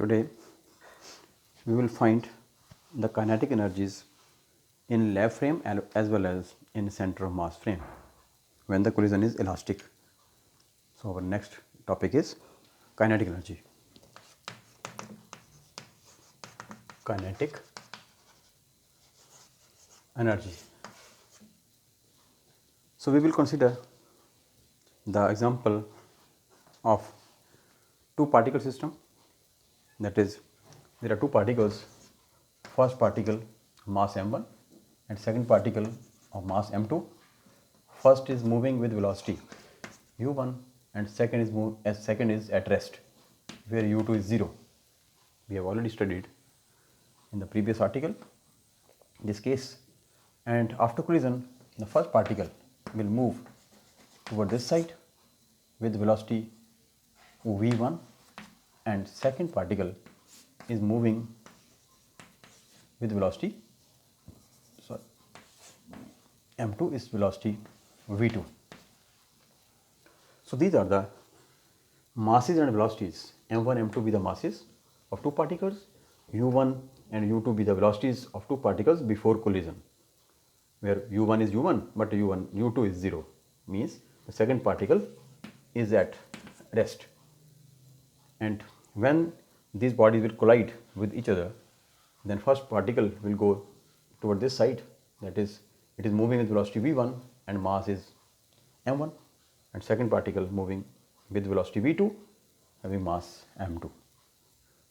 Today we will find the kinetic energies in lab frame as well as in center of mass frame when the collision is elastic. So, our next topic is kinetic energy. Kinetic energy. So, we will consider the example of two particle system, that is there are two particles, first particle mass m1 and second particle of mass m2. First is moving with velocity u1 and second is at rest where u2 is 0. We have already studied in the previous article this case, and after collision the first particle will move toward this side with velocity v1 and second particle is moving with velocity m2 is velocity v2. So, these are the masses and velocities. m1 m2 be the masses of two particles, u1 and u2 be the velocities of two particles before collision, where u1 is u1 but u2 is 0, means the second particle is at rest, and when these bodies will collide with each other, then first particle will go toward this side, that is it is moving with velocity v1 and mass is m1, and second particle moving with velocity v2 having mass m2.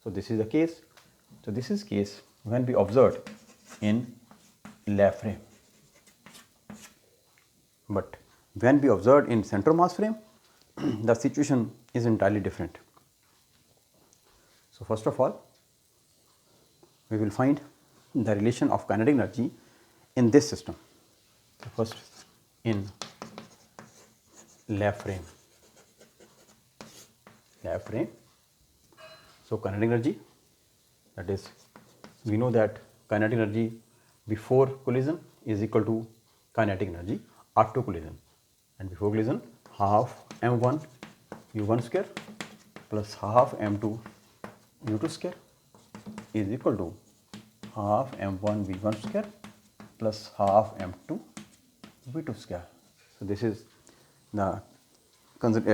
So, this is the case. So, this is case when we observed in lab frame, but when we observed in center mass frame the situation is entirely different. So, first of all we will find the relation of kinetic energy in this system. So, first in lab frame. So, kinetic energy, that is we know that kinetic energy before collision is equal to kinetic energy after collision, and before collision half m1 u1 square plus half m2 u2 square is equal to half m1 v1 square plus half m2 v2 square. So, this is the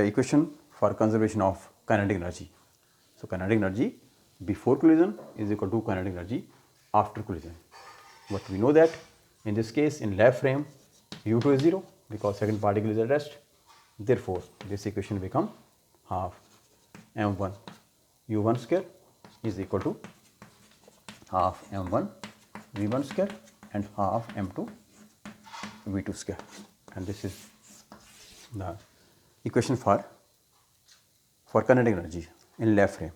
equation for conservation of kinetic energy. So, kinetic energy before collision is equal to kinetic energy after collision, but we know that in this case in lab frame u2 is 0 because second particle is at rest. Therefore, this equation become half m1 u1 square is equal to half m1 v1 square and half m2 v2 square, and this is the equation for kinetic energy in lab frame.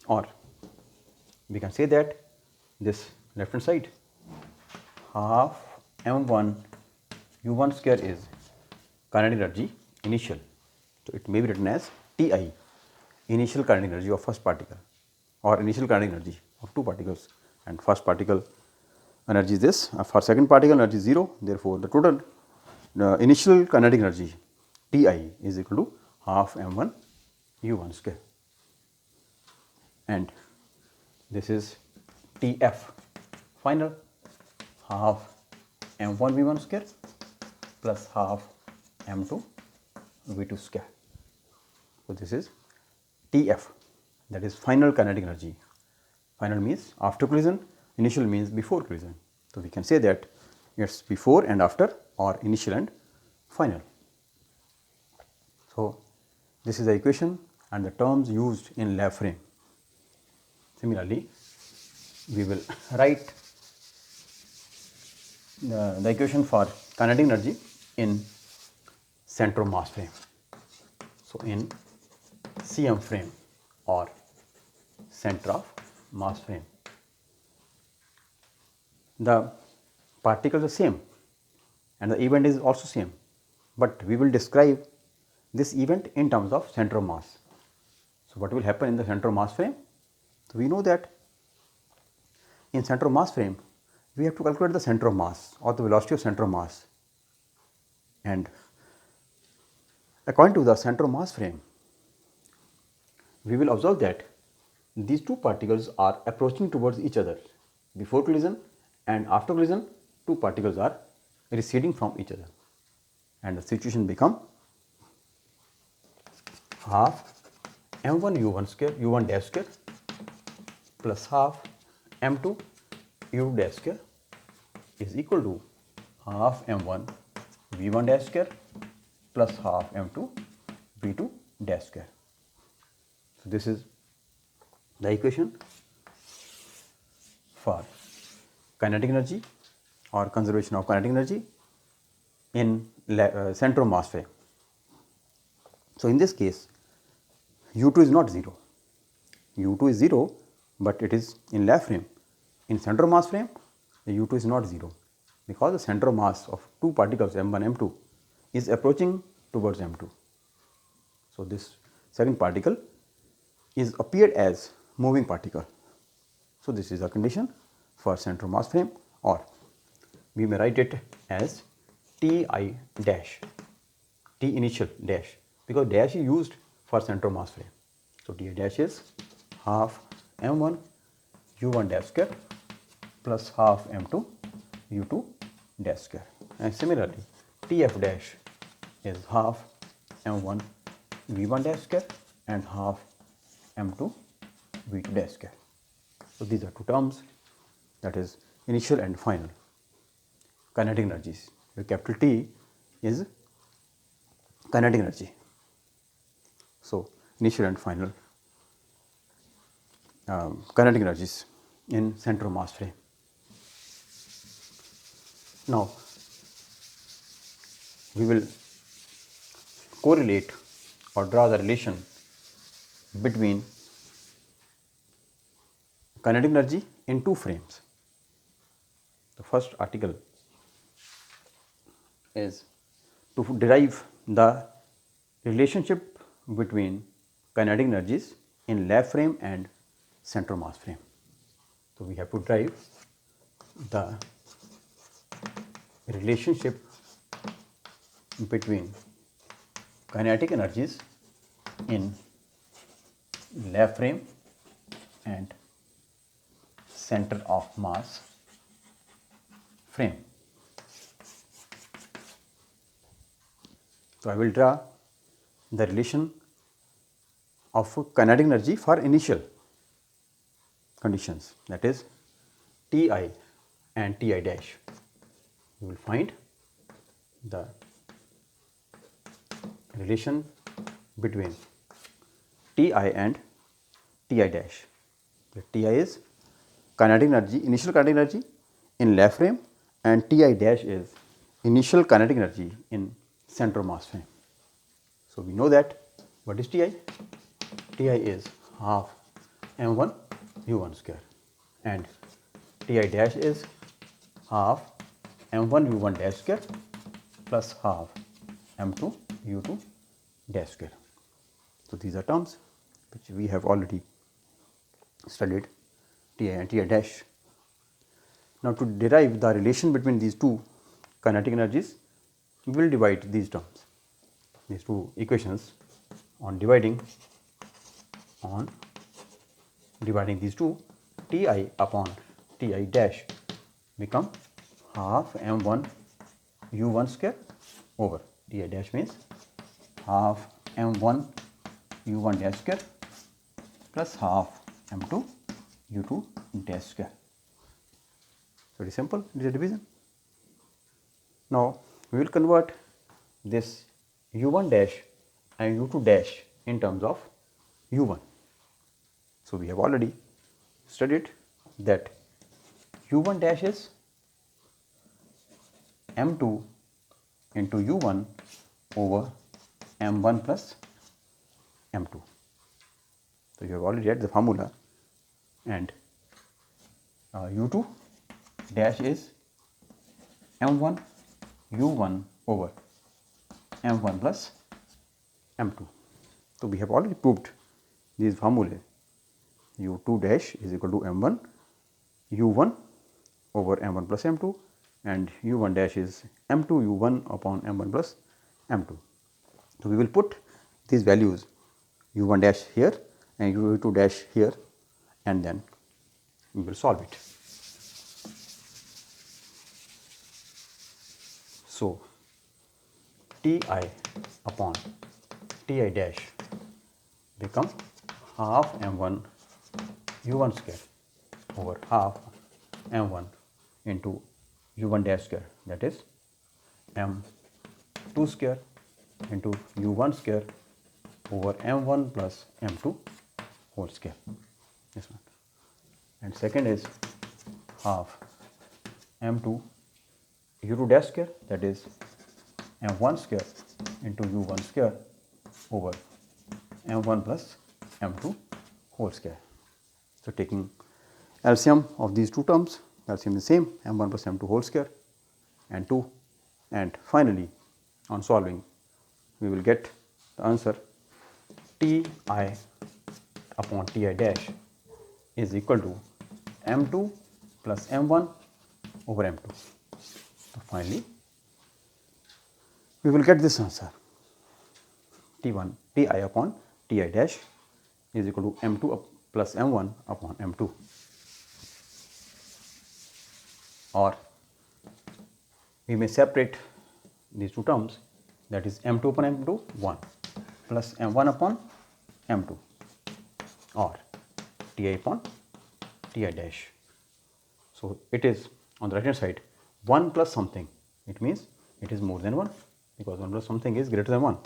Or we can say that this left hand side half m1 u1 square is kinetic energy initial. So, it may be written as Ti, initial kinetic energy of first particle or initial kinetic energy of two particles, and first particle energy is this, for second particle energy is 0. Therefore, the total initial kinetic energy Ti is equal to half m1 u1 square, and this is Tf final half m1 v1 square plus half m2 v2 square. So, this is Tf, that is final kinetic energy. Final means after collision, initial means before collision. So, we can say that it is before and after or initial and final. So, this is the equation and the terms used in lab frame. Similarly, we will write the equation for kinetic energy in center of mass frame. So, in CM frame or center of mass frame, the particles are same and the event is also same, but we will describe this event in terms of center of mass. So, what will happen in the center of mass frame? So, we know that in center of mass frame we have to calculate the center of mass or the velocity of center of mass, and according to the center of mass frame we will observe that these two particles are approaching towards each other. Before collision and after collision, two particles are receding from each other, and the situation become half m1 u1 square u1 dash square plus half m2 u dash square is equal to half m1 v1 dash square plus half m2 v2 dash square. So this is the equation for kinetic energy or conservation of kinetic energy in center of mass frame. So in this case, u2 is not 0. u2 is 0, but it is in lab frame. In center of mass frame, the u2 is not 0 because the center of mass of two particles m1 m2 is approaching towards m2. So this second particle is appeared as moving particle. So this is a condition for center of mass frame, or we may write it as Ti dash, T initial dash, because dash is used for center of mass frame. So Ti dash is half m1 u1 dash square plus half m2 u2 dash square, and similarly Tf dash is half m1 v1 dash square and half m2 v2 dash square. So these are two terms, that is initial and final kinetic energies. The capital T is kinetic energy. So initial and final kinetic energies in center of mass frame. Now we will correlate or draw the relation between kinetic energy in two frames. The first article is to derive the relationship between kinetic energies in lab frame and center mass frame. So we have to derive the relationship between kinetic energies in lab frame and center of mass frame. So I will draw the relation of kinetic energy for initial conditions, that is Ti and Ti dash. You will find the relation between Ti and Ti dash. The Ti is kinetic energy, initial kinetic energy in lab frame, and Ti dash is initial kinetic energy in center mass frame. So we know that what is Ti? Ti is half m1 u1 square, and Ti dash is half m1 u1 dash square plus half m2 u2 dash square. So these are terms which we have already studied, Ti and Ti dash. Now to derive the relation between these two kinetic energies, we will divide these terms, these two equations, on dividing these two. Ti upon Ti dash become half m1 u1 square over Ti dash means half m1 u1 dash square plus half m2 u2 dash square. So it is simple, it is a division. Now we will convert this u1 dash and u2 dash in terms of u1. So we have already studied that u1 dash is m2 into u1 over m1 plus m2. So you have already read the formula, and u2 dash is m1 u1 over m1 plus m2. So we have already proved these formulae. u2 dash is equal to m1 u1 over m1 plus m2, and u1 dash is m2 u1 upon m1 plus m2. So we will put these values u1 dash here and u2 dash here and then we will solve it. So, Ti upon Ti dash become half m1 u1 square over half m1 into u1 dash square, that is m2 square into u1 square over m1 plus m2 whole square, this one. And second is half m2 u2 dash square, that is m1 square into u1 square over m1 plus m2 whole square. So, taking LCM of these two terms, LCM is same, m1 plus m2 whole square and 2, and finally on solving we will get the answer Ti upon Ti dash is equal to m2 plus m1 over m2. So, finally we will get this answer Ti upon Ti dash is equal to m2 plus m1 upon m2, or we may separate these two terms, that is m2 upon m2 1 plus m1 upon m2, or Ti upon Ti dash. So, it is on the right hand side 1 plus something, it means it is more than 1 because 1 plus something is greater than 1.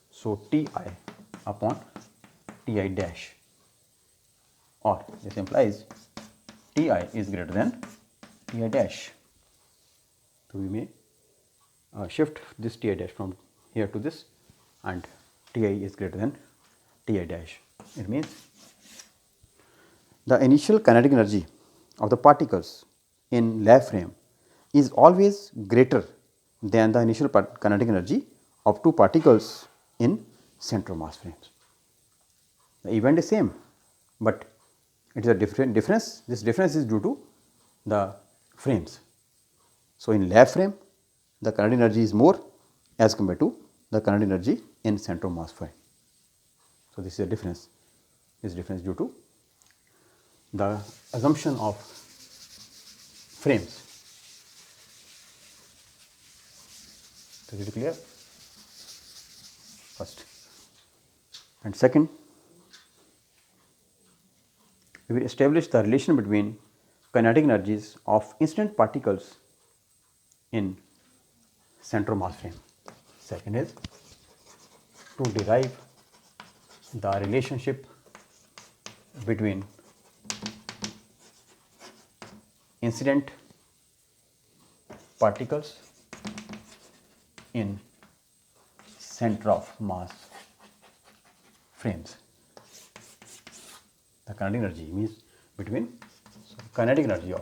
So, Ti upon Ti dash, or this implies Ti is greater than Ti dash. So, we may shift this Ti dash from here to this, and Ti is greater than Ti dash. It means the initial kinetic energy of the particles in lab frame is always greater than the initial kinetic energy of two particles in center mass frames. The event is same, but it is a different difference. This difference is due to the frames. So, in lab frame the kinetic energy is more as compared to the kinetic energy in center mass frame. So, this is a difference. This difference due to the assumption of frames. So, is it clear? First. And second, we will establish the relation between kinetic energies of incident particles in center mass frame. Second is to derive the relationship between incident particles in center of mass frames. The kinetic energy means between kinetic energy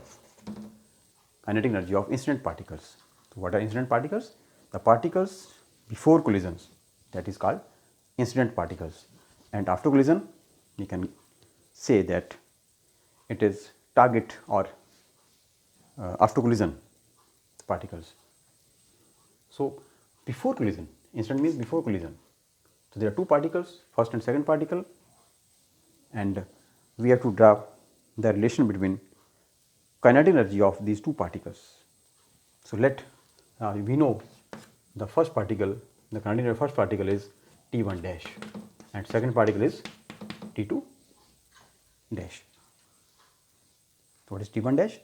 of incident particles. So, what are incident particles? The particles before collisions, that is called incident particles, and after collision we can say that it is target or after collision particles. So, before collision, incident means before collision. So, there are two particles, first and second particle, and we have to draw the relation between kinetic energy of these two particles. So, let we know the first particle, the kinetic energy of first particle is T1 dash and second particle is T2 dash. So, what is T1 dash?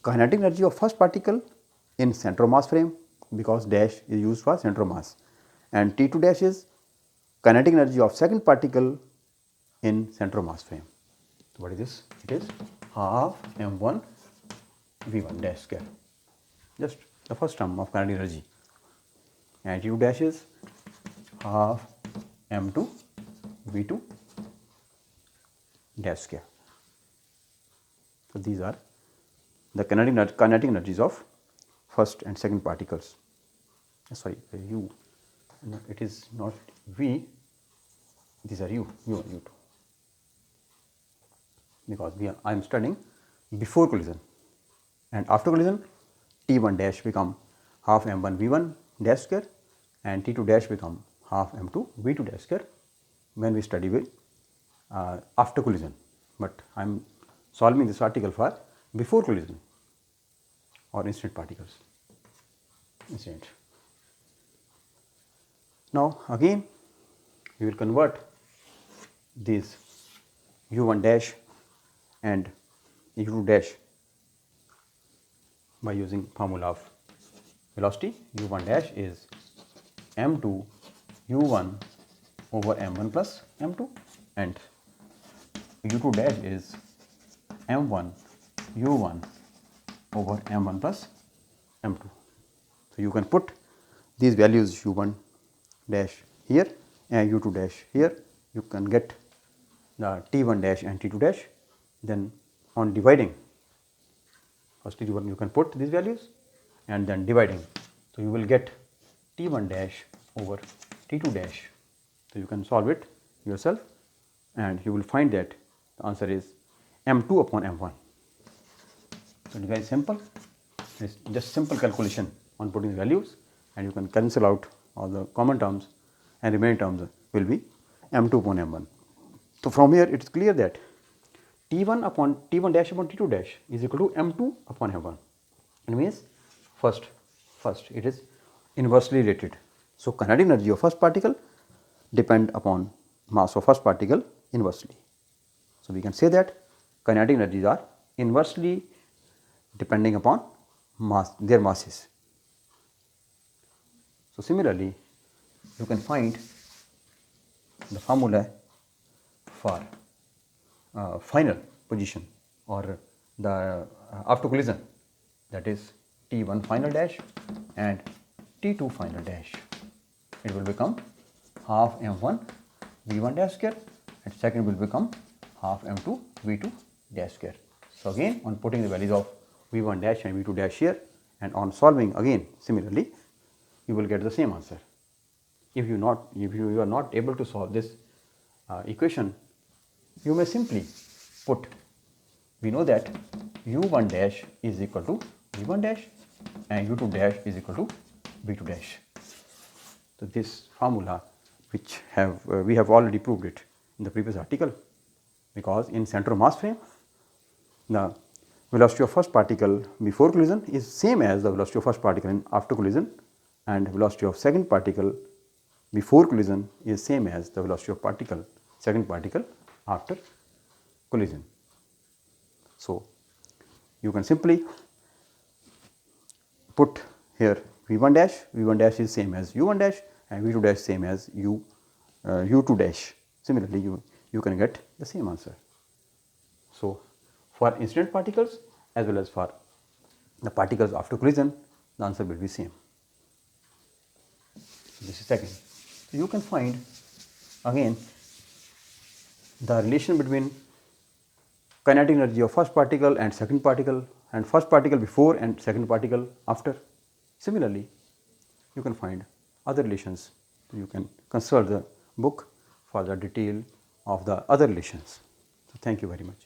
Kinetic energy of first particle in center mass frame, because dash is used for center mass, and T2 dash is kinetic energy of second particle in center mass frame. So, what is this? It is half m1 v1 dash square, just the first term of kinetic energy, and T2 dash is half m2 v2 dash square. So, these are the kinetic energies of first and second particles. Sorry, u, no, it is not v, these are u and u2, because I am studying before collision, and after collision T1 dash become half m1 v1 dash square and T2 dash become half m2 v2 dash square when we study with after collision. but I am solving this article for before collision or incident particles. Incident. Now again we will convert these u1 dash and u2 dash by using formula of velocity. u1 dash is m2 u1 over m1 plus m2 and u2 dash is m1 u1 over m1 plus m2. So, you can put these values u1 dash here and u2 dash here, you can get the t1 dash and t2 dash. Then on dividing, first you can put these values and then dividing. So, you will get t1 dash over t2 dash. So, you can solve it yourself and you will find that the answer is m2 upon m1. So, it is very simple, it is just simple calculation on putting values and you can cancel out all the common terms and remaining terms will be m2 upon m1. So, from here it is clear that t1 upon t1 dash upon t2 dash is equal to m2 upon m1. It means first it is inversely related. So, kinetic energy of first particle depend upon mass of first particle inversely. So, we can say that kinetic energies are inversely depending upon their masses. So, similarly you can find the formula for final position or the after collision, that is T1 final dash and T2 final dash. It will become half m1 v1 dash square and second will become half m2 v2 dash square. So, again on putting the values of v1 dash and v2 dash here and on solving again similarly you will get the same answer. If you are not able to solve this equation, you may simply put, we know that u1 dash is equal to v1 dash and u2 dash is equal to v2 dash. So, this formula which we have already proved it in the previous article, because in center of mass frame the velocity of first particle before collision is same as the velocity of first particle in after collision and velocity of second particle before collision is same as the velocity of second particle after collision. So, you can simply put here v1 dash is same as u1 dash and v2 dash same as u2 dash. Similarly, you can get the same answer. So, for incident particles as well as for the particles after collision, the answer will be same. So, this is second. So, you can find again the relation between kinetic energy of first particle and first particle before and second particle after. Similarly, you can find other relations. You can consult the book for the detail of the other relations. So, thank you very much.